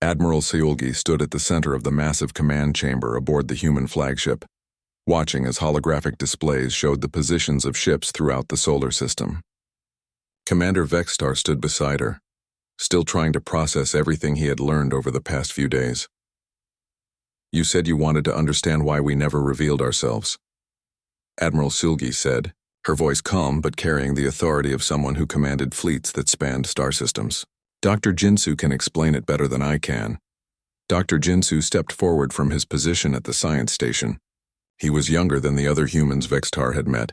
Admiral Seulgi stood at the center of the massive command chamber aboard the human flagship, watching as holographic displays showed the positions of ships throughout the solar system. Commander Vextar stood beside her, still trying to process everything he had learned over the past few days. "You said you wanted to understand why we never revealed ourselves," Admiral Seulgi said, her voice calm but carrying the authority of someone who commanded fleets that spanned star systems. "Dr. Jinsu can explain it better than I can." Dr. Jinsu stepped forward from his position at the science station. He was younger than the other humans Vextar had met,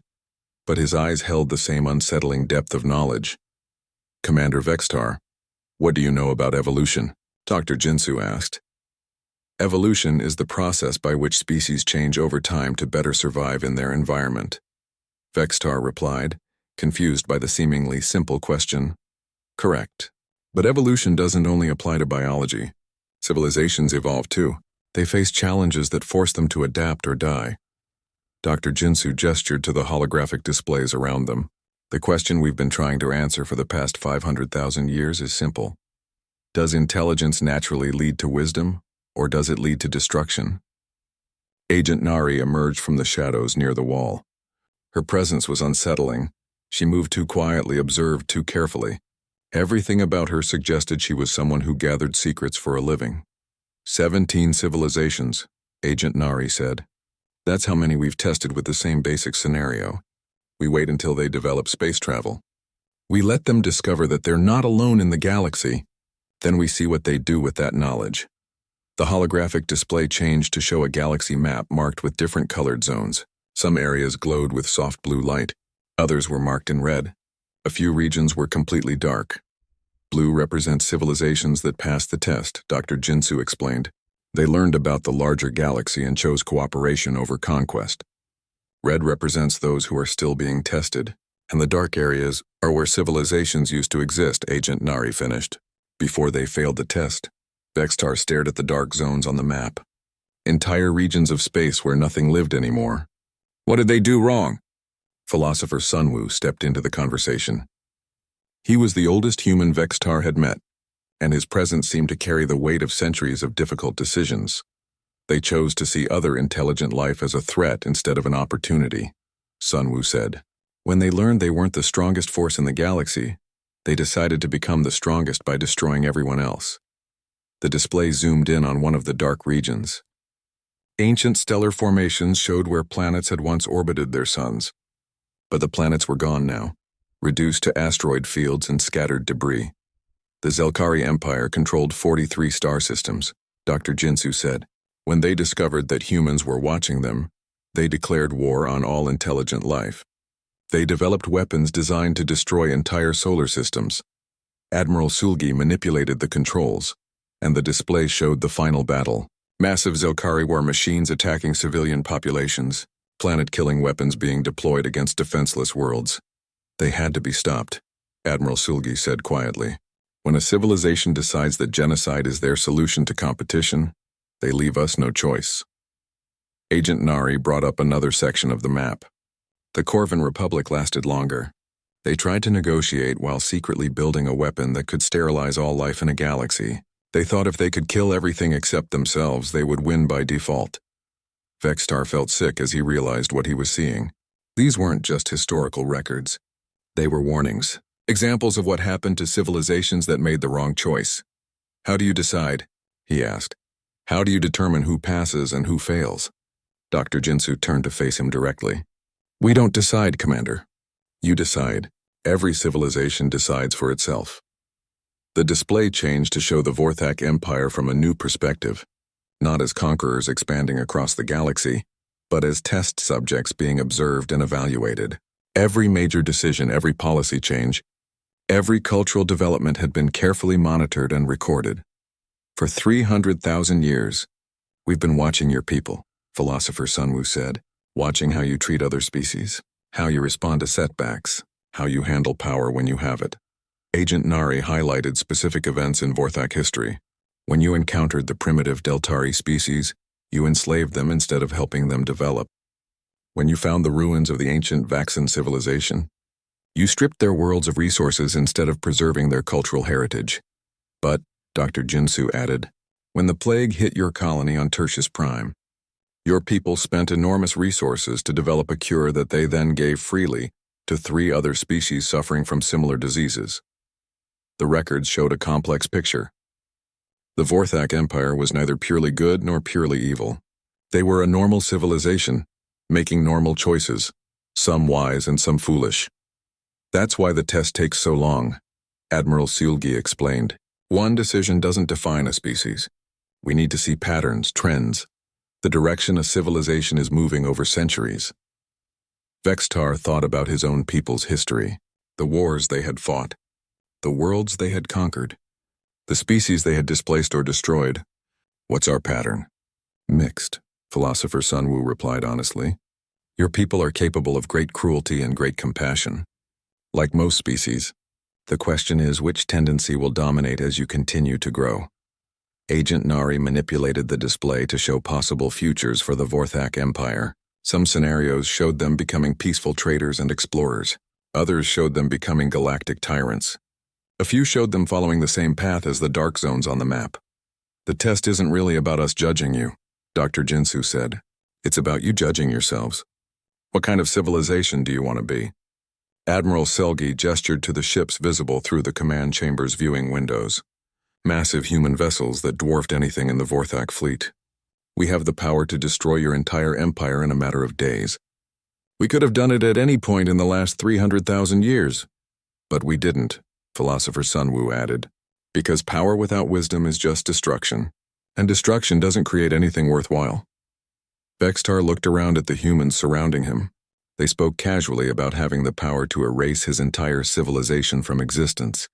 but his eyes held the same unsettling depth of knowledge. "Commander Vextar, what do you know about evolution?" Dr. Jinsu asked. "Evolution is the process by which species change over time to better survive in their environment," Vextar replied, confused by the seemingly simple question. "Correct. But evolution doesn't only apply to biology. Civilizations evolve too. They face challenges that force them to adapt or die." Dr. Jinsu gestured to the holographic displays around them. "The question we've been trying to answer for the past 500,000 years is simple. Does intelligence naturally lead to wisdom, or does it lead to destruction?" Agent Nari emerged from the shadows near the wall. Her presence was unsettling. She moved too quietly, observed too carefully. Everything about her suggested she was someone who gathered secrets for a living. 17 civilizations, Agent Nari said. "That's how many we've tested with the same basic scenario. We wait until they develop space travel. We let them discover that they're not alone in the galaxy. Then we see what they do with that knowledge." The holographic display changed to show a galaxy map marked with different colored zones. Some areas glowed with soft blue light. Others were marked in red. A few regions were completely dark. "Blue represents civilizations that passed the test," Dr. Jinsu explained. "They learned about the larger galaxy and chose cooperation over conquest. Red represents those who are still being tested, and the dark areas are where civilizations used to exist," Agent Nari finished, "before they failed the test." Vextar stared at the dark zones on the map. Entire regions of space where nothing lived anymore. "What did they do wrong?" Philosopher Sunwoo stepped into the conversation. He was the oldest human Vextar had met, and his presence seemed to carry the weight of centuries of difficult decisions. "They chose to see other intelligent life as a threat instead of an opportunity," Sunwoo said. "When they learned they weren't the strongest force in the galaxy, they decided to become the strongest by destroying everyone else." The display zoomed in on one of the dark regions. Ancient stellar formations showed where planets had once orbited their suns, but the planets were gone now, reduced to asteroid fields and scattered debris. "The Zelkari Empire controlled 43 star systems," Dr. Jinsu said. "When they discovered that humans were watching them, they declared war on all intelligent life. They developed weapons designed to destroy entire solar systems. Admiral Seulgi manipulated the controls, and the display showed the final battle. Massive Zelkari war machines attacking civilian populations, planet-killing weapons being deployed against defenseless worlds. They had to be stopped," Admiral Seulgi said quietly. "When a civilization decides that genocide is their solution to competition, they leave us no choice." Agent Nari brought up another section of the map. The Corvin Republic lasted longer. They tried to negotiate while secretly building a weapon that could sterilize all life in a galaxy. They thought if they could kill everything except themselves, they would win by default. Vextar felt sick as he realized what he was seeing. These weren't just historical records. They were warnings, examples of what happened to civilizations that made the wrong choice. "How do you decide?" he asked. "How do you determine who passes and who fails?" Dr. Jinsu turned to face him directly. "We don't decide, Commander. You decide. Every civilization decides for itself." The display changed to show the Vorthak Empire from a new perspective, not as conquerors expanding across the galaxy, but as test subjects being observed and evaluated. Every major decision, every policy change, every cultural development had been carefully monitored and recorded. "For 300,000 years, we've been watching your people," Philosopher Sunwoo said, "watching how you treat other species, how you respond to setbacks, how you handle power when you have it." Agent Nari highlighted specific events in Vorthak history. "When you encountered the primitive Deltari species, you enslaved them instead of helping them develop. When you found the ruins of the ancient Vaxan civilization, you stripped their worlds of resources instead of preserving their cultural heritage. But," Dr. Jinsu added, When the plague hit your colony on Tertius Prime, your people spent enormous resources to develop a cure that they then gave freely to 3 other species suffering from similar diseases. The records showed a complex picture. The Vorthak Empire was neither purely good nor purely evil. They were a normal civilization, making normal choices, some wise and some foolish. That's why the test takes so long, Admiral Sulgi explained. One decision doesn't define a species. We need to see patterns, trends, the direction a civilization is moving over centuries. Vextar thought about his own people's history, the wars they had fought, the worlds they had conquered, the species they had displaced or destroyed. What's our pattern? Mixed, philosopher Sun Wu replied honestly. Your people are capable of great cruelty and great compassion. Like most species, the question is which tendency will dominate as you continue to grow. Agent Nari manipulated the display to show possible futures for the Vorthak Empire. Some scenarios showed them becoming peaceful traders and explorers. Others showed them becoming galactic tyrants. A few showed them following the same path as the dark zones on the map. The test isn't really about us judging you, Dr. Jinsu said. It's about you judging yourselves. What kind of civilization do you want to be? Admiral Selgi gestured to the ships visible through the command chamber's viewing windows. Massive human vessels that dwarfed anything in the Vorthak fleet. We have the power to destroy your entire empire in a matter of days. We could have done it at any point in the last 300,000 years. But we didn't, philosopher Sun Wu added, because power without wisdom is just destruction, and destruction doesn't create anything worthwhile. Vextar looked around at the humans surrounding him. They spoke casually about having the power to erase his entire civilization from existence.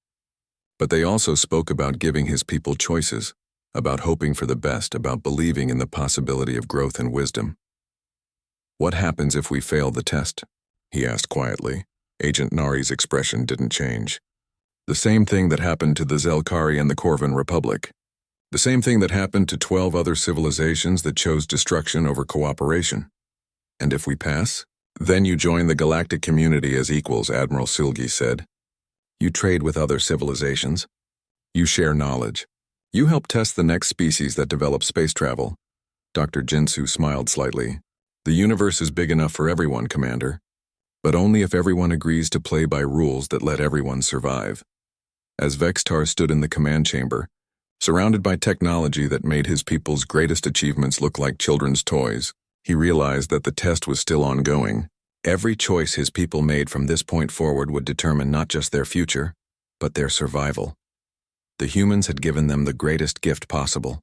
But they also spoke about giving his people choices, about hoping for the best, about believing in the possibility of growth and wisdom. What happens if we fail the test? He asked quietly. Agent Nari's expression didn't change. The same thing that happened to the Zelkari and the Corvan Republic. The same thing that happened to 12 other civilizations that chose destruction over cooperation. And if we pass? Then you join the galactic community as equals, Admiral Sulgi said. You trade with other civilizations. You share knowledge. You help test the next species that develop space travel. Dr. Jinsu smiled slightly. The universe is big enough for everyone, Commander. But only if everyone agrees to play by rules that let everyone survive. As Vextar stood in the command chamber, surrounded by technology that made his people's greatest achievements look like children's toys, he realized that the test was still ongoing. Every choice his people made from this point forward would determine not just their future, but their survival. The humans had given them the greatest gift possible,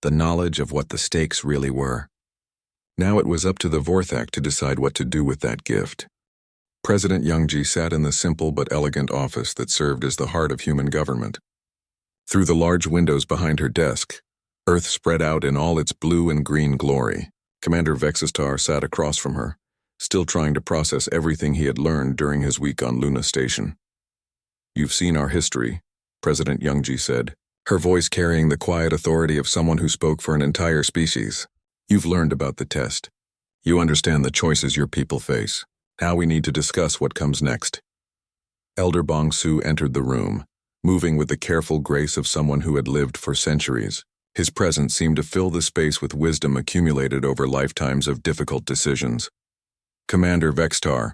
the knowledge of what the stakes really were. Now it was up to the Vorthak to decide what to do with that gift. President Youngji sat in the simple but elegant office that served as the heart of human government. Through the large windows behind her desk, Earth spread out in all its blue and green glory. Commander Vexistar sat across from her, still trying to process everything he had learned during his week on Luna Station. You've seen our history, President Youngji said, her voice carrying the quiet authority of someone who spoke for an entire species. You've learned about the test. You understand the choices your people face. Now we need to discuss what comes next. Elder Bong Su entered the room, moving with the careful grace of someone who had lived for centuries. His presence seemed to fill the space with wisdom accumulated over lifetimes of difficult decisions. Commander Vextar,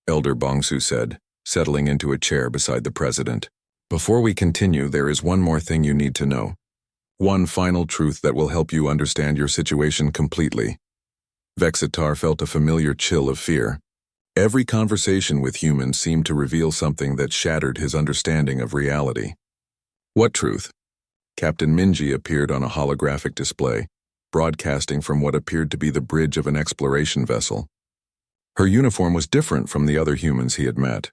Elder Bong Su said, settling into a chair beside the president. Before we continue, there is one more thing you need to know. One final truth that will help you understand your situation completely. Vexitar felt a familiar chill of fear. Every conversation with humans seemed to reveal something that shattered his understanding of reality. What truth? Captain Minji appeared on a holographic display, broadcasting from what appeared to be the bridge of an exploration vessel. Her uniform was different from the other humans he had met.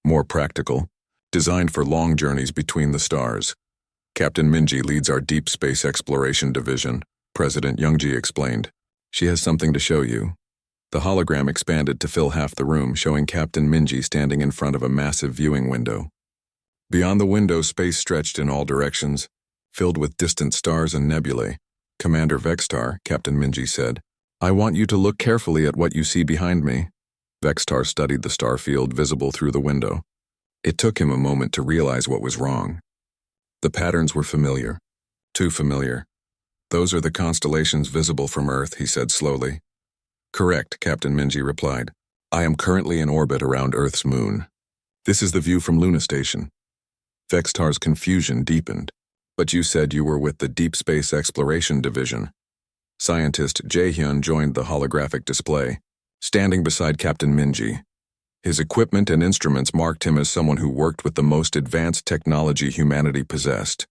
More practical, designed for long journeys between the stars. Captain Minji leads our deep space exploration division, President Youngji explained. She has something to show you. The hologram expanded to fill half the room, showing Captain Minji standing in front of a massive viewing window. Beyond the window, space stretched in all directions, filled with distant stars and nebulae. Commander Vextar, Captain Minji said, I want you to look carefully at what you see behind me. Vextar studied the star field visible through the window. It took him a moment to realize what was wrong. The patterns were familiar. Too familiar. Those are the constellations visible from Earth, he said slowly. Correct, Captain Minji replied. I am currently in orbit around Earth's moon. This is the view from Luna Station. Vextar's confusion deepened. But you said you were with the Deep Space Exploration Division. Scientist Jaehyun joined the holographic display, standing beside Captain Minji. His equipment and instruments marked him as someone who worked with the most advanced technology humanity possessed.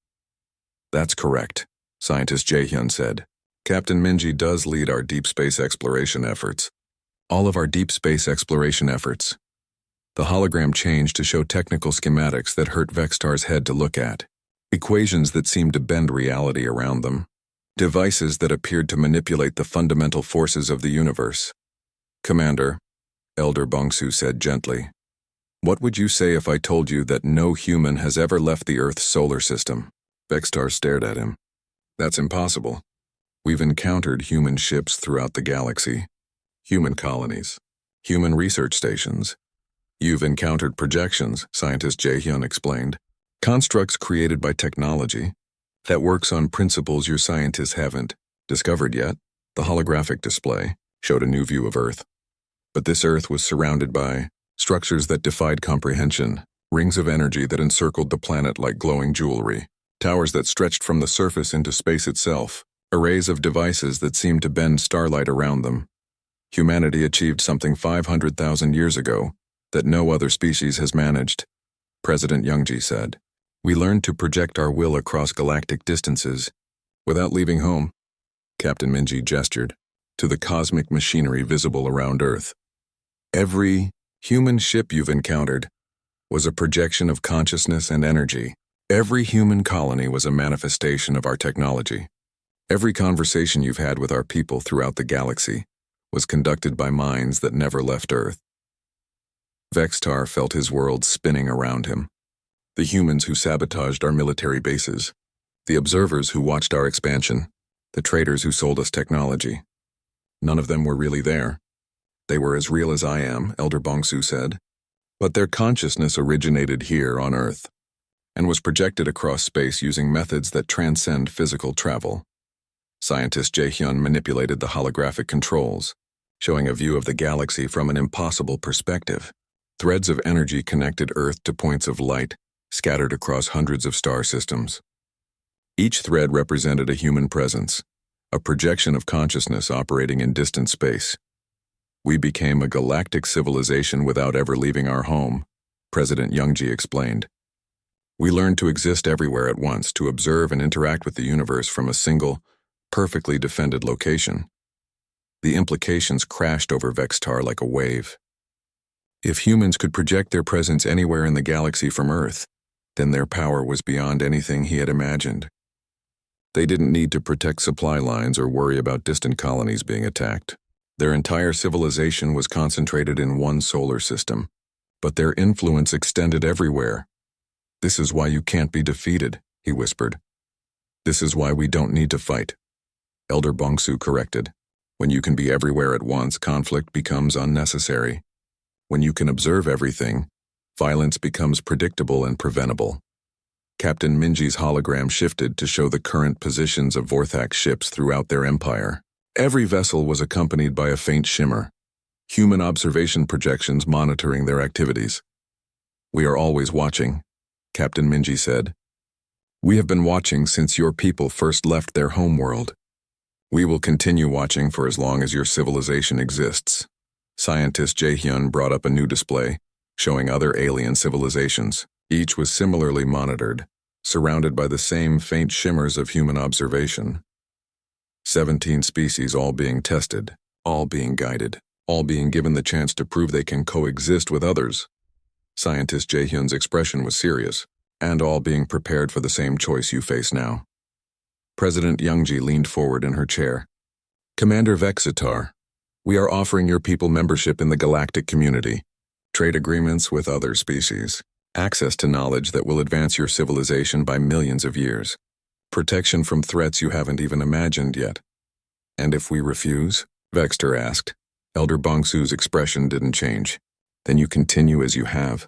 That's correct, Scientist Jaehyun said. Captain Minji does lead our deep space exploration efforts. All of our deep space exploration efforts. The hologram changed to show technical schematics that hurt Vextar's head to look at. Equations that seemed to bend reality around them. Devices that appeared to manipulate the fundamental forces of the universe. Commander, Elder Bongsu said gently, what would you say if I told you that no human has ever left the Earth's solar system? Vextar stared at him. That's impossible. We've encountered human ships throughout the galaxy, human colonies, human research stations. You've encountered projections, Scientist Jaehyun explained. Constructs created by technology that works on principles your scientists haven't discovered yet. The holographic display showed a new view of Earth. But this Earth was surrounded by structures that defied comprehension, rings of energy that encircled the planet like glowing jewelry, towers that stretched from the surface into space itself, arrays of devices that seemed to bend starlight around them. Humanity achieved something 500,000 years ago that no other species has managed, President Youngji said. We learned to project our will across galactic distances without leaving home. Captain Minji gestured to the cosmic machinery visible around Earth. Every human ship you've encountered was a projection of consciousness and energy. Every human colony was a manifestation of our technology. Every conversation you've had with our people throughout the galaxy was conducted by minds that never left Earth. Vextar felt his world spinning around him. The humans who sabotaged our military bases, the observers who watched our expansion, the traders who sold us technology. None of them were really there. They were as real as I am, Elder Bongsu said. But their consciousness originated here on Earth and was projected across space using methods that transcend physical travel. Scientist Jaehyun manipulated the holographic controls, showing a view of the galaxy from an impossible perspective. Threads of energy connected Earth to points of light, scattered across hundreds of star systems. Each thread represented a human presence, a projection of consciousness operating in distant space. We became a galactic civilization without ever leaving our home, President Youngji explained. We learned to exist everywhere at once, to observe and interact with the universe from a single, perfectly defended location. The implications crashed over Vextar like a wave. If humans could project their presence anywhere in the galaxy from Earth, then their power was beyond anything he had imagined. They didn't need to protect supply lines or worry about distant colonies being attacked. Their entire civilization was concentrated in one solar system, but their influence extended everywhere. This is why you can't be defeated, he whispered. This is why we don't need to fight. Elder Bongsu corrected. When you can be everywhere at once, conflict becomes unnecessary. When you can observe everything, violence becomes predictable and preventable. Captain Minji's hologram shifted to show the current positions of Vorthak's ships throughout their empire. Every vessel was accompanied by a faint shimmer, human observation projections monitoring their activities. We are always watching, Captain Minji said. We have been watching since your people first left their homeworld. We will continue watching for as long as your civilization exists. Scientist Jaehyun brought up a new display, showing other alien civilizations. Each was similarly monitored, surrounded by the same faint shimmers of human observation. 17 species all being tested, all being guided, all being given the chance to prove they can coexist with others. Scientist Jaehyun's expression was serious, and all being prepared for the same choice you face now. President Youngji leaned forward in her chair. Commander Vextar, we are offering your people membership in the galactic community, trade agreements with other species, access to knowledge that will advance your civilization by millions of years, protection from threats you haven't even imagined yet. And if we refuse? Vextar asked. Elder Bongsu's expression didn't change. Then you continue as you have.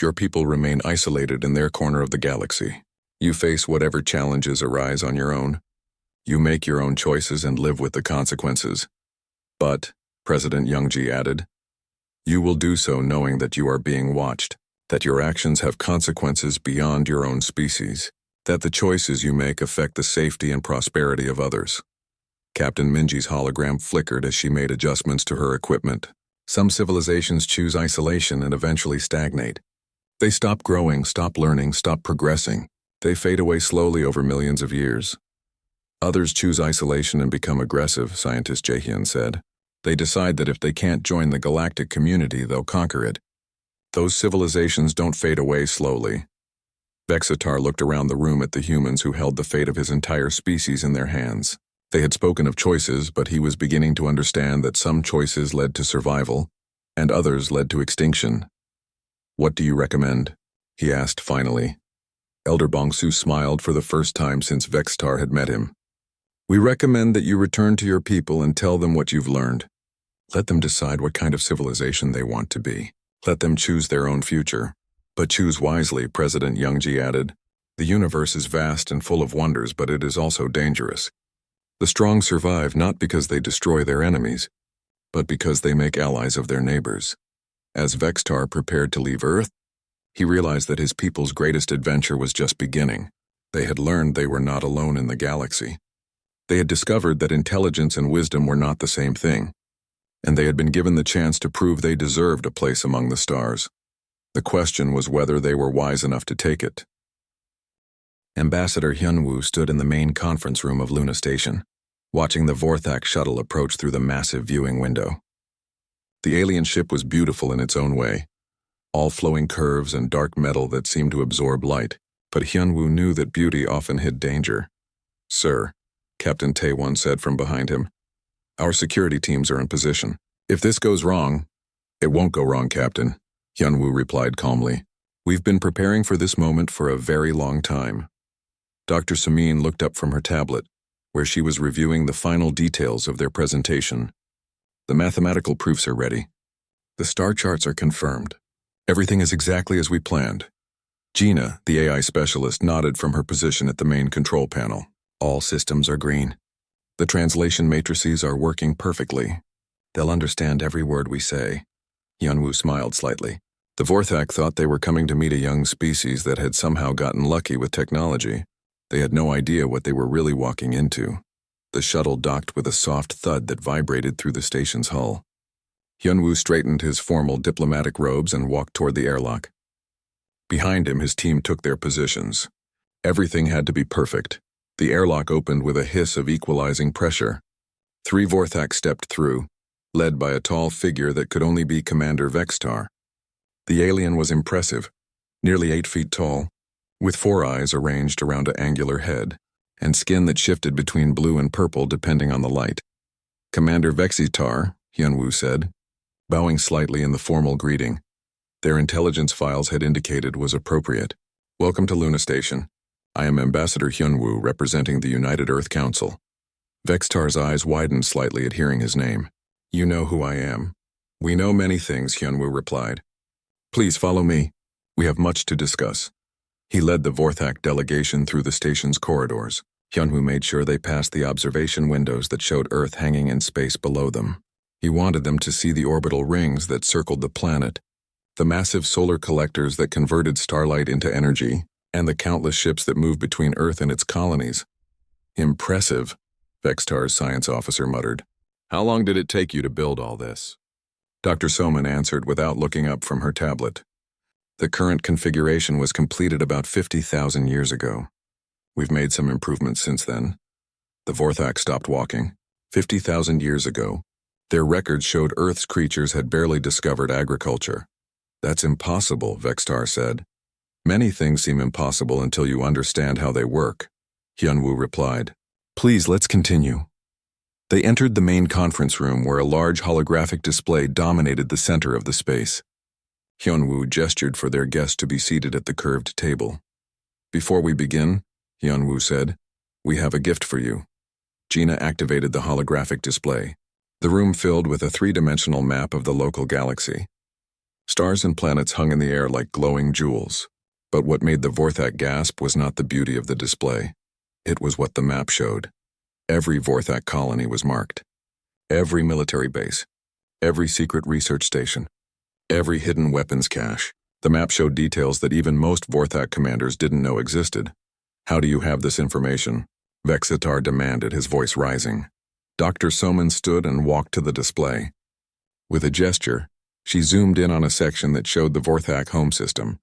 Your people remain isolated in their corner of the galaxy. You face whatever challenges arise on your own. You make your own choices and live with the consequences. But, President Youngji added, you will do so knowing that you are being watched, that your actions have consequences beyond your own species, that the choices you make affect the safety and prosperity of others. Captain Minji's hologram flickered as she made adjustments to her equipment. Some civilizations choose isolation and eventually stagnate. They stop growing, stop learning, stop progressing. They fade away slowly over millions of years. Others choose isolation and become aggressive, scientist Jaehyun said. They decide that if they can't join the galactic community, they'll conquer it. Those civilizations don't fade away slowly. Vexitar looked around the room at the humans who held the fate of his entire species in their hands. They had spoken of choices, but he was beginning to understand that some choices led to survival, and others led to extinction. What do you recommend? He asked finally. Elder Bongsu smiled for the first time since Vexitar had met him. We recommend that you return to your people and tell them what you've learned. Let them decide what kind of civilization they want to be. Let them choose their own future. But choose wisely, President Youngji added. The universe is vast and full of wonders, but it is also dangerous. The strong survive not because they destroy their enemies, but because they make allies of their neighbors. As Vexitar prepared to leave Earth, he realized that his people's greatest adventure was just beginning. They had learned they were not alone in the galaxy. They had discovered that intelligence and wisdom were not the same thing, and they had been given the chance to prove they deserved a place among the stars. The question was whether they were wise enough to take it. Ambassador Hyunwoo stood in the main conference room of Luna Station, watching the Vorthak shuttle approach through the massive viewing window. The alien ship was beautiful in its own way, all flowing curves and dark metal that seemed to absorb light, but Hyunwoo knew that beauty often hid danger. Sir, Captain Taewon said from behind him, our security teams are in position. If this goes wrong, it won't go wrong, Captain, Hyunwoo replied calmly. We've been preparing for this moment for a very long time. Dr. Samin looked up from her tablet, where she was reviewing the final details of their presentation. The mathematical proofs are ready. The star charts are confirmed. Everything is exactly as we planned. Gina, the AI specialist, nodded from her position at the main control panel. All systems are green. The translation matrices are working perfectly. They'll understand every word we say. Hyunwoo smiled slightly. The Vorthak thought they were coming to meet a young species that had somehow gotten lucky with technology. They had no idea what they were really walking into. The shuttle docked with a soft thud that vibrated through the station's hull. Hyunwoo straightened his formal diplomatic robes and walked toward the airlock. Behind him, his team took their positions. Everything had to be perfect. The airlock opened with a hiss of equalizing pressure. 3 Vorthak stepped through, led by a tall figure that could only be Commander Vexitar. The alien was impressive, nearly 8 feet tall, with 4 eyes arranged around an angular head, and skin that shifted between blue and purple depending on the light. Commander Vexitar, Hyunwoo said, bowing slightly in the formal greeting. Their intelligence files had indicated was appropriate. Welcome to Luna Station. I am Ambassador Hyunwoo representing the United Earth Council. Vexitar's eyes widened slightly at hearing his name. You know who I am. We know many things, Hyunwoo replied. Please follow me. We have much to discuss. He led the Vorthak delegation through the station's corridors. Hyunwoo made sure they passed the observation windows that showed Earth hanging in space below them. He wanted them to see the orbital rings that circled the planet, the massive solar collectors that converted starlight into energy, and the countless ships that moved between Earth and its colonies. Impressive, Vexitar's science officer muttered. How long did it take you to build all this? Dr. Soman answered without looking up from her tablet. The current configuration was completed about 50,000 years ago. We've made some improvements since then. The Vorthak stopped walking. 50,000 years ago, their records showed Earth's creatures had barely discovered agriculture. That's impossible, Vexitar said. Many things seem impossible until you understand how they work, Hyunwoo replied. Please, let's continue. They entered the main conference room where a large holographic display dominated the center of the space. Hyunwoo gestured for their guest to be seated at the curved table. Before we begin, Hyunwoo said, we have a gift for you. Gina activated the holographic display. The room filled with a 3-dimensional map of the local galaxy. Stars and planets hung in the air like glowing jewels. But what made the Vorthak gasp was not the beauty of the display. It was what the map showed. Every Vorthak colony was marked. Every military base. Every secret research station. Every hidden weapons cache. The map showed details that even most Vorthak commanders didn't know existed. How do you have this information? Vexitar demanded, his voice rising. Dr. Soman stood and walked to the display. With a gesture, she zoomed in on a section that showed the Vorthak home system.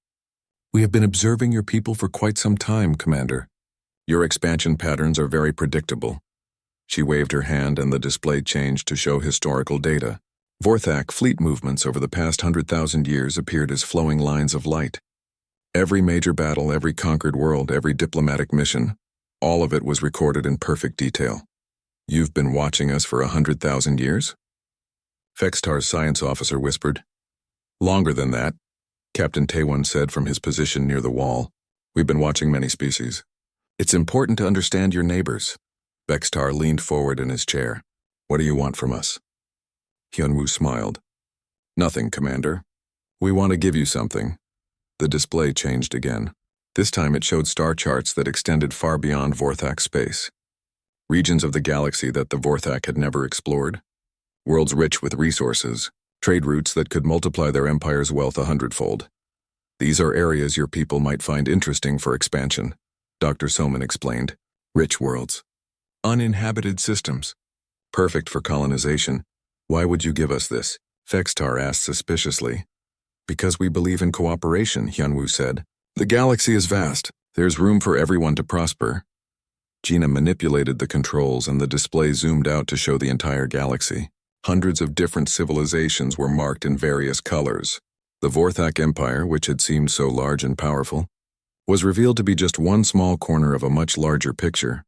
We have been observing your people for quite some time, Commander. Your expansion patterns are very predictable. She waved her hand and the display changed to show historical data. Vorthak fleet movements over the past 100,000 years appeared as flowing lines of light. Every major battle, every conquered world, every diplomatic mission, all of it was recorded in perfect detail. You've been watching us for 100,000 years? Vextar's science officer whispered. Longer than that, Captain Taewon said from his position near the wall. We've been watching many species. It's important to understand your neighbors. Vextar leaned forward in his chair. What do you want from us? Hyunwoo smiled. Nothing, Commander. We want to give you something. The display changed again. This time it showed star charts that extended far beyond Vorthak space. Regions of the galaxy that the Vorthak had never explored. Worlds rich with resources. Trade routes that could multiply their empire's wealth 100-fold. These are areas your people might find interesting for expansion, Dr. Soman explained. Rich worlds. Uninhabited systems. Perfect for colonization. Why would you give us this? Vextar asked suspiciously. Because we believe in cooperation, Hyunwoo said. The galaxy is vast. There's room for everyone to prosper. Gina manipulated the controls and the display zoomed out to show the entire galaxy. Hundreds of different civilizations were marked in various colors. The Vorthak Empire, which had seemed so large and powerful, was revealed to be just one small corner of a much larger picture.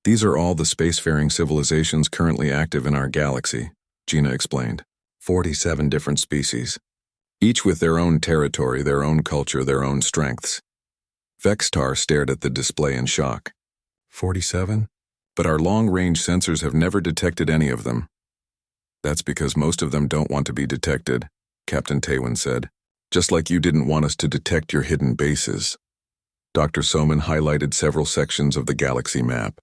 These are all the spacefaring civilizations currently active in our galaxy, Gina explained. 47 different species. Each with their own territory, their own culture, their own strengths. Vextar stared at the display in shock. 47? But our long-range sensors have never detected any of them. That's because most of them don't want to be detected, Captain Taewon said. Just like you didn't want us to detect your hidden bases. Dr. Soman highlighted several sections of the galaxy map.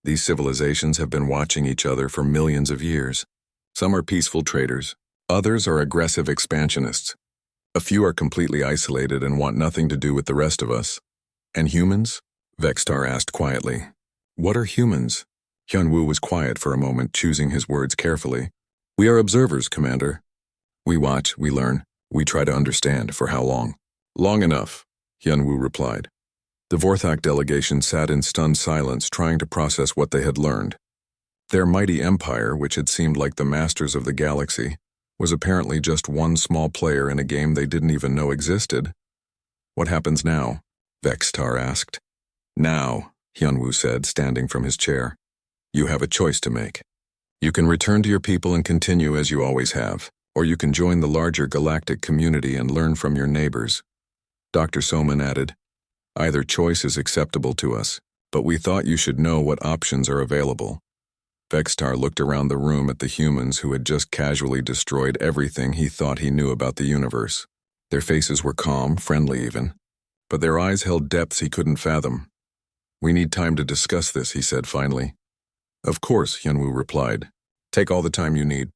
These civilizations have been watching each other for millions of years. Some are peaceful traders. Others are aggressive expansionists. A few are completely isolated and want nothing to do with the rest of us. And humans? Vextar asked quietly. What are humans? Hyunwoo was quiet for a moment, choosing his words carefully. We are observers, Commander. We watch, we learn, we try to understand. For how long? Long enough, Hyunwoo replied. The Vorthak delegation sat in stunned silence, trying to process what they had learned. Their mighty empire, which had seemed like the masters of the galaxy, was apparently just one small player in a game they didn't even know existed. What happens now? Vextar asked. Now, Hyunwoo said, standing from his chair. You have a choice to make. You can return to your people and continue as you always have, or you can join the larger galactic community and learn from your neighbors. Dr. Soman added, Either choice is acceptable to us, but we thought you should know what options are available. Vextar looked around the room at the humans who had just casually destroyed everything he thought he knew about the universe. Their faces were calm, friendly even, but their eyes held depths he couldn't fathom. We need time to discuss this, he said finally. Of course, Hyunwoo replied. Take all the time you need.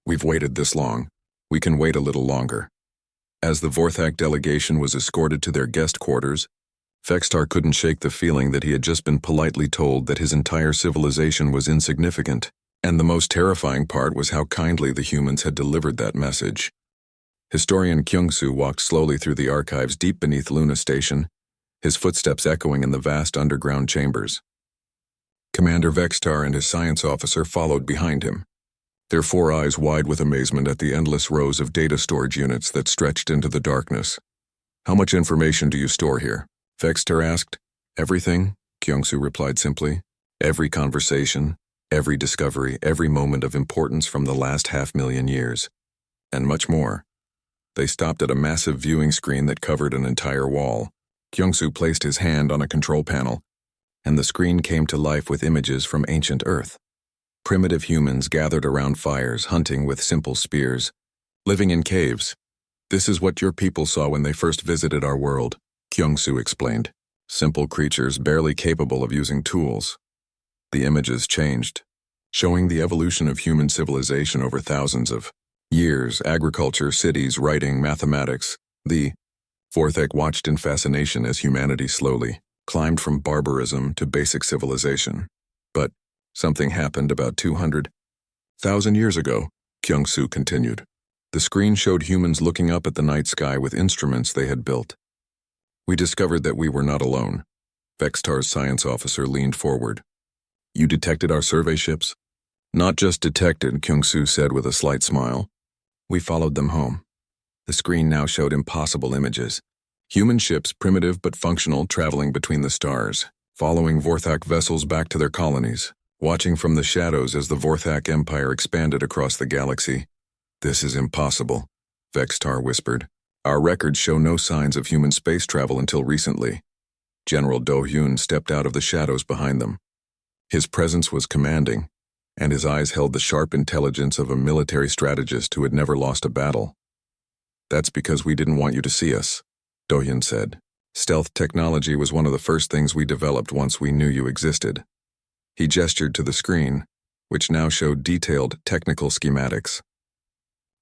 We've waited this long. We can wait a little longer. As the Vorthak delegation was escorted to their guest quarters, Vextar couldn't shake the feeling that he had just been politely told that his entire civilization was insignificant, and the most terrifying part was how kindly the humans had delivered that message. Historian Kyung-soo walked slowly through the archives deep beneath Luna Station, his footsteps echoing in the vast underground chambers. Commander Vextar and his science officer followed behind him, their four eyes wide with amazement at the endless rows of data storage units that stretched into the darkness. How much information do you store here? Vextar asked. Everything, Kyung-soo replied simply. Every conversation, every discovery, every moment of importance from the last 500,000 years. And much more. They stopped at a massive viewing screen that covered an entire wall. Kyung-soo placed his hand on a control panel, and the screen came to life with images from ancient Earth. Primitive humans gathered around fires, hunting with simple spears, living in caves. This is what your people saw when they first visited our world. Kyung-soo explained. Simple creatures barely capable of using tools. The images changed, showing the evolution of human civilization over thousands of years: agriculture, cities, writing, mathematics. The Vorthak watched in fascination as humanity slowly climbed from barbarism to basic civilization. But something happened about 200,000 years ago, Kyung-soo continued. The screen showed humans looking up at the night sky with instruments they had built. We discovered that we were not alone. Vextar's science officer leaned forward. You detected our survey ships? Not just detected, Kyung-soo said with a slight smile. We followed them home. The screen now showed impossible images. Human ships, primitive but functional, traveling between the stars, following Vorthak vessels back to their colonies, watching from the shadows as the Vorthak Empire expanded across the galaxy. This is impossible, Vextar whispered. Our records show no signs of human space travel until recently. General Do-hyun stepped out of the shadows behind them. His presence was commanding, and his eyes held the sharp intelligence of a military strategist who had never lost a battle. That's because we didn't want you to see us, Do-hyun said. Stealth technology was one of the first things we developed once we knew you existed. He gestured to the screen, which now showed detailed technical schematics.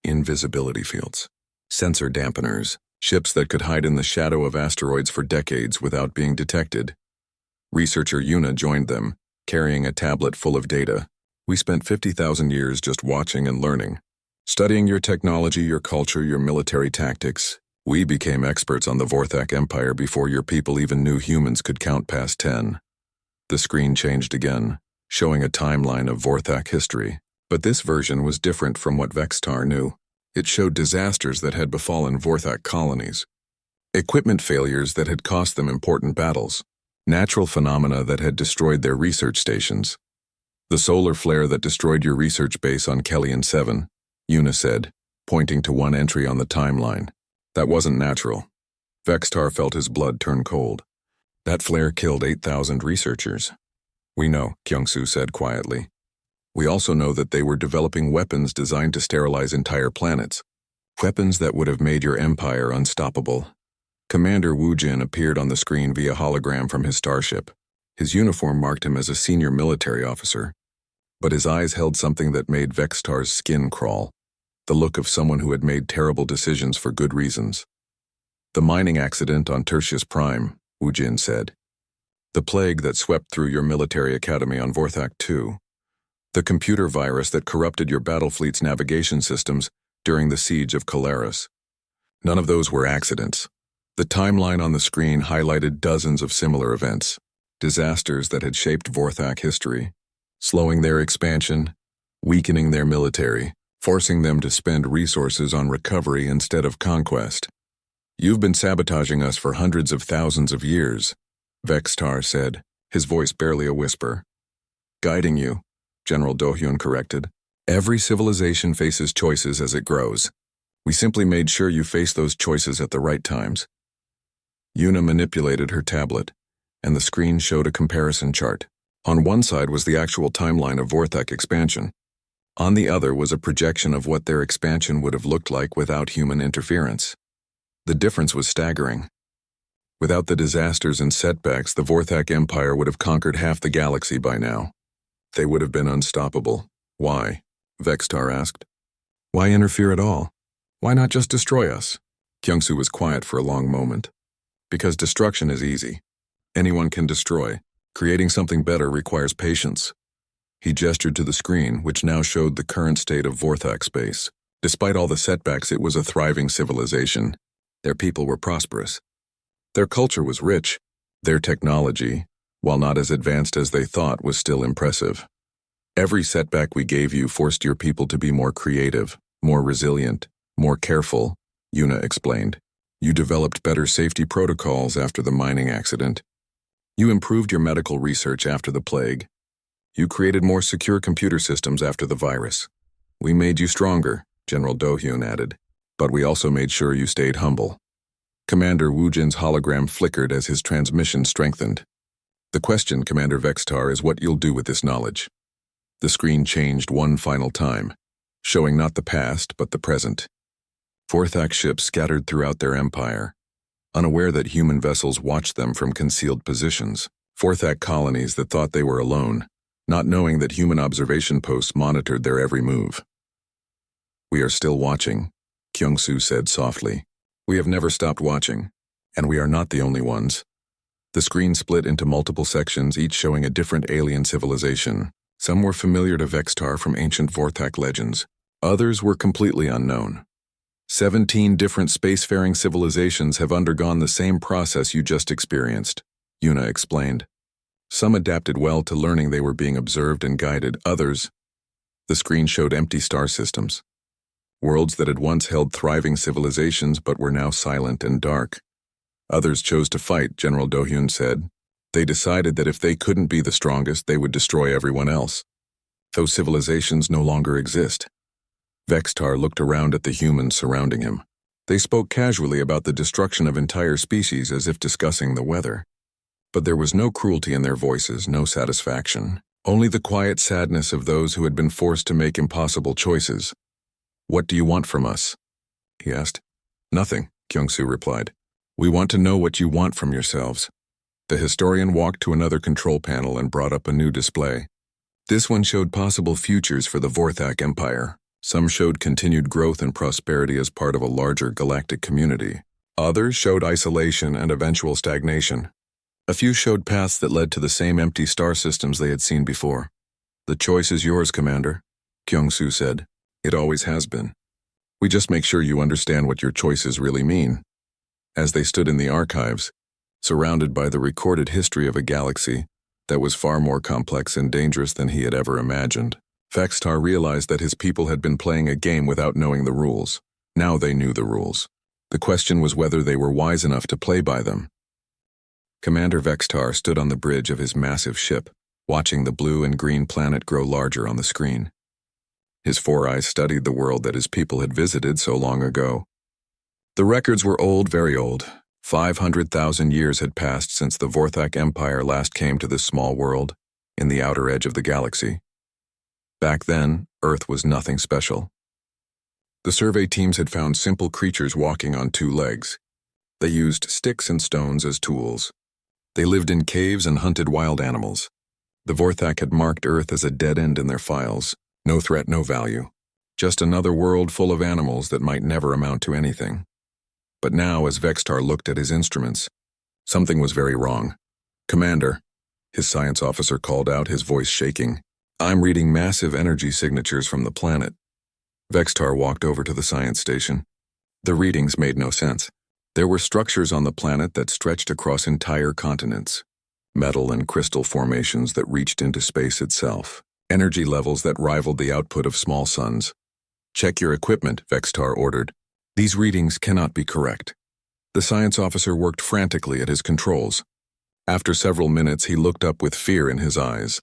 Invisibility fields, sensor dampeners, ships that could hide in the shadow of asteroids for decades without being detected. Researcher Yuna joined them, carrying a tablet full of data. We spent 50,000 years just watching and learning, studying your technology, your culture, your military tactics. We became experts on the Vorthak Empire before your people even knew humans could count past 10. The screen changed again, showing a timeline of Vorthak history. But this version was different from what Vextar knew. It showed disasters that had befallen Vorthak colonies, equipment failures that had cost them important battles, natural phenomena that had destroyed their research stations. The solar flare that destroyed your research base on Kellyan 7, Yuna said, pointing to one entry on the timeline. That wasn't natural. Vextar felt his blood turn cold. That flare killed 8,000 researchers. We know, Kyung-soo said quietly. We also know that they were developing weapons designed to sterilize entire planets. Weapons that would have made your empire unstoppable. Commander Woo-jin appeared on the screen via hologram from his starship. His uniform marked him as a senior military officer. But his eyes held something that made Vextar's skin crawl. The look of someone who had made terrible decisions for good reasons. The mining accident on Tertius Prime, Woo-jin said. The plague that swept through your military academy on Vorthak 2. The computer virus that corrupted your battle fleet's navigation systems during the siege of Calaris. None of those were accidents. The timeline on the screen highlighted dozens of similar events, disasters that had shaped Vorthak history, slowing their expansion, weakening their military, forcing them to spend resources on recovery instead of conquest. You've been sabotaging us for hundreds of thousands of years, Vextar said, his voice barely a whisper. Guiding you, General Do-hyun corrected. Every civilization faces choices as it grows. We simply made sure you faced those choices at the right times. Yuna manipulated her tablet, and the screen showed a comparison chart. On one side was the actual timeline of Vorthak expansion. On the other was a projection of what their expansion would have looked like without human interference. The difference was staggering. Without the disasters and setbacks, the Vorthak Empire would have conquered half the galaxy by now. They would have been unstoppable. Why? Vextar asked. Why interfere at all? Why not just destroy us? Kyung-soo was quiet for a long moment. Because destruction is easy. Anyone can destroy. Creating something better requires patience. He gestured to the screen, which now showed the current state of Vorthak space. Despite all the setbacks, it was a thriving civilization. Their people were prosperous. Their culture was rich. Their technology, while not as advanced as they thought, was still impressive. Every setback we gave you forced your people to be more creative, more resilient, more careful, Yuna explained. You developed better safety protocols after the mining accident. You improved your medical research after the plague. You created more secure computer systems after the virus. We made you stronger, General Do-hyun added, but we also made sure you stayed humble. Commander Woo-jin's hologram flickered as his transmission strengthened. The question, Commander Vextar, is what you'll do with this knowledge. The screen changed one final time, showing not the past but the present. Vorthak ships scattered throughout their empire. unaware that human vessels watched them from concealed positions, Vorthak colonies that thought they were alone, not knowing that human observation posts monitored their every move. "We are still watching," Kyung-soo said softly. "We have never stopped watching, and we are not the only ones." The screen split into multiple sections, each showing a different alien civilization. Some were familiar to Vextar from ancient Vorthak legends. Others were completely unknown. 17 different spacefaring civilizations have undergone the same process you just experienced, Yuna explained. Some adapted well to learning they were being observed and guided. Others, the screen showed empty star systems. Worlds that had once held thriving civilizations but were now silent and dark. Others chose to fight, General Do-hyun said. They decided that if they couldn't be the strongest, they would destroy everyone else. Those civilizations no longer exist. Vextar looked around at the humans surrounding him. They spoke casually about the destruction of entire species as if discussing the weather. But there was no cruelty in their voices, no satisfaction. Only the quiet sadness of those who had been forced to make impossible choices. "What do you want from us?" he asked. "Nothing," Kyung-soo replied. "We want to know what you want from yourselves." The historian walked to another control panel and brought up a new display. This one showed possible futures for the Vorthak Empire. Some showed continued growth and prosperity as part of a larger galactic community. Others showed isolation and eventual stagnation. A few showed paths that led to the same empty star systems they had seen before. "The choice is yours, Commander," Kyung-soo said. "It always has been. We just make sure you understand what your choices really mean." As they stood in the archives, surrounded by the recorded history of a galaxy that was far more complex and dangerous than he had ever imagined, Vextar realized that his people had been playing a game without knowing the rules. Now they knew the rules. The question was whether they were wise enough to play by them. Commander Vextar stood on the bridge of his massive ship, watching the blue and green planet grow larger on the screen. His four eyes studied the world that his people had visited so long ago. The records were old, very old. 500,000 years had passed since the Vorthak Empire last came to this small world, in the outer edge of the galaxy. Back then, Earth was nothing special. The survey teams had found simple creatures walking on two legs. They used sticks and stones as tools. They lived in caves and hunted wild animals. The Vorthak had marked Earth as a dead end in their files. No threat, no value. Just another world full of animals that might never amount to anything. But now, as Vextar looked at his instruments, something was very wrong. "Commander," his science officer called out, his voice shaking. "I'm reading massive energy signatures from the planet." Vextar walked over to the science station. The readings made no sense. There were structures on the planet that stretched across entire continents. Metal and crystal formations that reached into space itself. Energy levels that rivaled the output of small suns. "Check your equipment," Vextar ordered. "These readings cannot be correct." The science officer worked frantically at his controls. After several minutes, he looked up with fear in his eyes.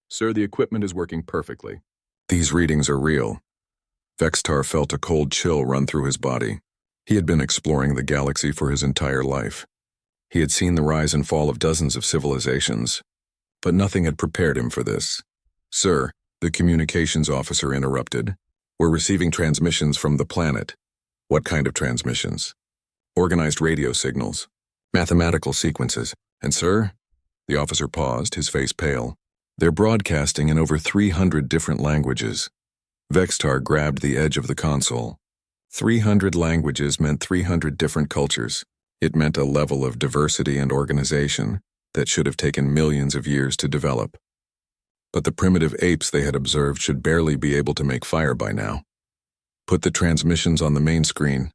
"Sir, the equipment is working perfectly. These readings are real." Vextar felt a cold chill run through his body. He had been exploring the galaxy for his entire life. He had seen the rise and fall of dozens of civilizations, but nothing had prepared him for this. "Sir," the communications officer interrupted, "we're receiving transmissions from the planet." "What kind of transmissions?" "Organized radio signals, mathematical sequences. And sir," the officer paused, his face pale, "they're broadcasting in over 300 different languages." Vextar grabbed the edge of the console. 300 languages meant 300 different cultures. It meant a level of diversity and organization that should have taken millions of years to develop. But the primitive apes they had observed should barely be able to make fire by now. "Put the transmissions on the main screen,"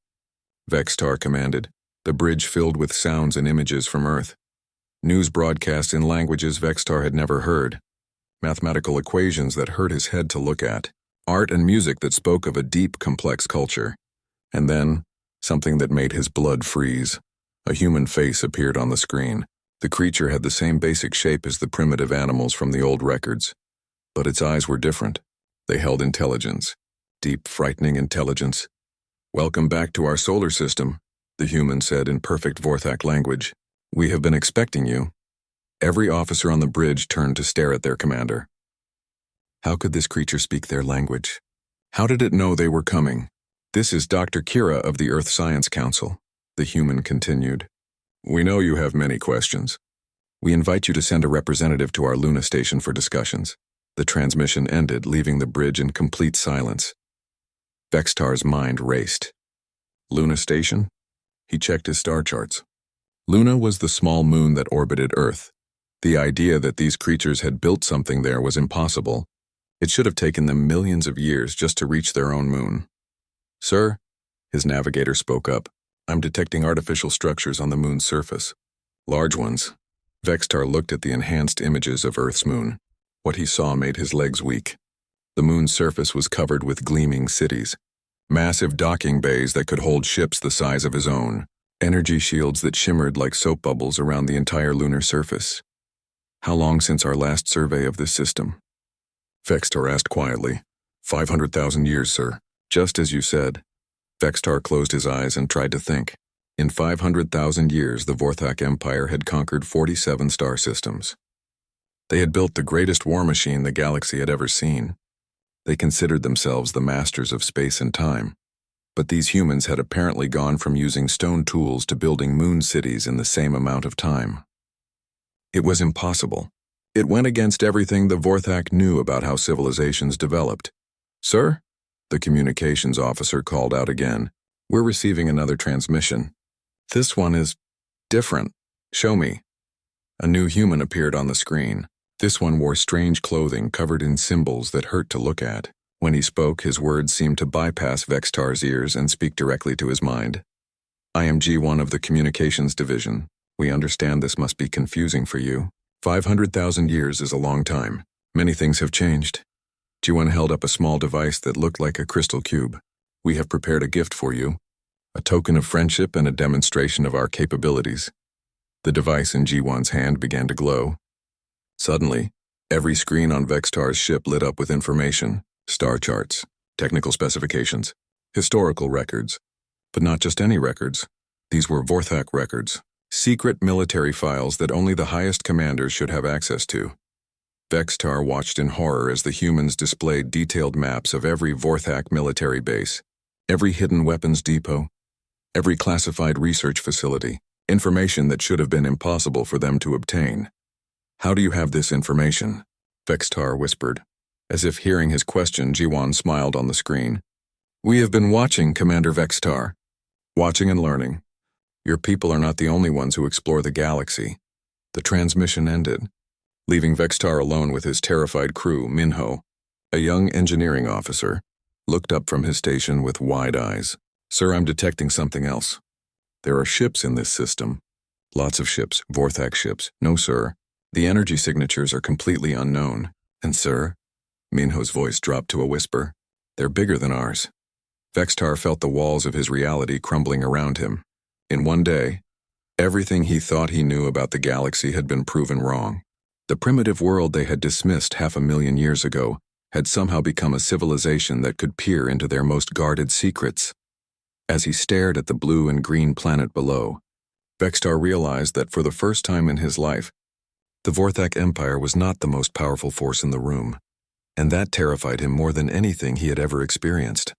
Vextar commanded, the bridge filled with sounds and images from Earth. News broadcast in languages Vextar had never heard. Mathematical equations that hurt his head to look at. Art and music that spoke of a deep, complex culture. And then, something that made his blood freeze. A human face appeared on the screen. The creature had the same basic shape as the primitive animals from the old records. But its eyes were different. They held intelligence. Deep, frightening intelligence. "Welcome back to our solar system," the human said in perfect Vorthak language. "We have been expecting you." Every officer on the bridge turned to stare at their commander. How could this creature speak their language? How did it know they were coming? "This is Dr. Kira of the Earth Science Council," the human continued. We know you have many questions. We invite you to send a representative to our Luna station for discussions. The transmission ended, leaving the bridge in complete silence. Vextar's mind raced. Luna station? He checked his star charts. Luna was the small moon that orbited Earth. The idea that these creatures had built something there was impossible. It should have taken them millions of years just to reach their own moon. Sir, his navigator spoke up, I'm detecting artificial structures on the moon's surface. Large ones. Vextar looked at the enhanced images of Earth's moon. What he saw made his legs weak. The moon's surface was covered with gleaming cities. Massive docking bays that could hold ships the size of his own. Energy shields that shimmered like soap bubbles around the entire lunar surface. How long since our last survey of this system? Vextar asked quietly. 500,000 years, sir. Just as you said. Vextar closed his eyes and tried to think. In 500,000 years, the Vorthak Empire had conquered 47 star systems. They had built the greatest war machine the galaxy had ever seen. They considered themselves the masters of space and time. But these humans had apparently gone from using stone tools to building moon cities in the same amount of time. It was impossible. It went against everything the Vorthak knew about how civilizations developed. Sir? The communications officer called out again. We're receiving another transmission. This one is different. Show me. A new human appeared on the screen. This one wore strange clothing covered in symbols that hurt to look at. When he spoke, his words seemed to bypass Vextar's ears and speak directly to his mind. I am G1 of the Communications Division. We understand this must be confusing for you. 500,000 years is a long time. Many things have changed. G1 held up a small device that looked like a crystal cube. We have prepared a gift for you, a token of friendship and a demonstration of our capabilities. The device in G1's hand began to glow. Suddenly, every screen on Vextar's ship lit up with information, star charts, technical specifications, historical records. But not just any records. These were Vorthak records, secret military files that only the highest commanders should have access to. Vextar watched in horror as the humans displayed detailed maps of every Vorthak military base, every hidden weapons depot, every classified research facility, information that should have been impossible for them to obtain. How do you have this information? Vextar whispered. As if hearing his question, G1 smiled on the screen. We have been watching, Commander Vextar. Watching and learning. Your people are not the only ones who explore the galaxy. The transmission ended, leaving Vextar alone with his terrified crew. Minho, a young engineering officer, looked up from his station with wide eyes. Sir, I'm detecting something else. There are ships in this system. Lots of ships, Vorthak ships. No, sir. The energy signatures are completely unknown. And sir, Minho's voice dropped to a whisper, they're bigger than ours. Vextar felt the walls of his reality crumbling around him. In one day, everything he thought he knew about the galaxy had been proven wrong. The primitive world they had dismissed 500,000 years ago had somehow become a civilization that could peer into their most guarded secrets. As he stared at the blue and green planet below, Vextar realized that for the first time in his life, the Vorthak Empire was not the most powerful force in the room, and that terrified him more than anything he had ever experienced.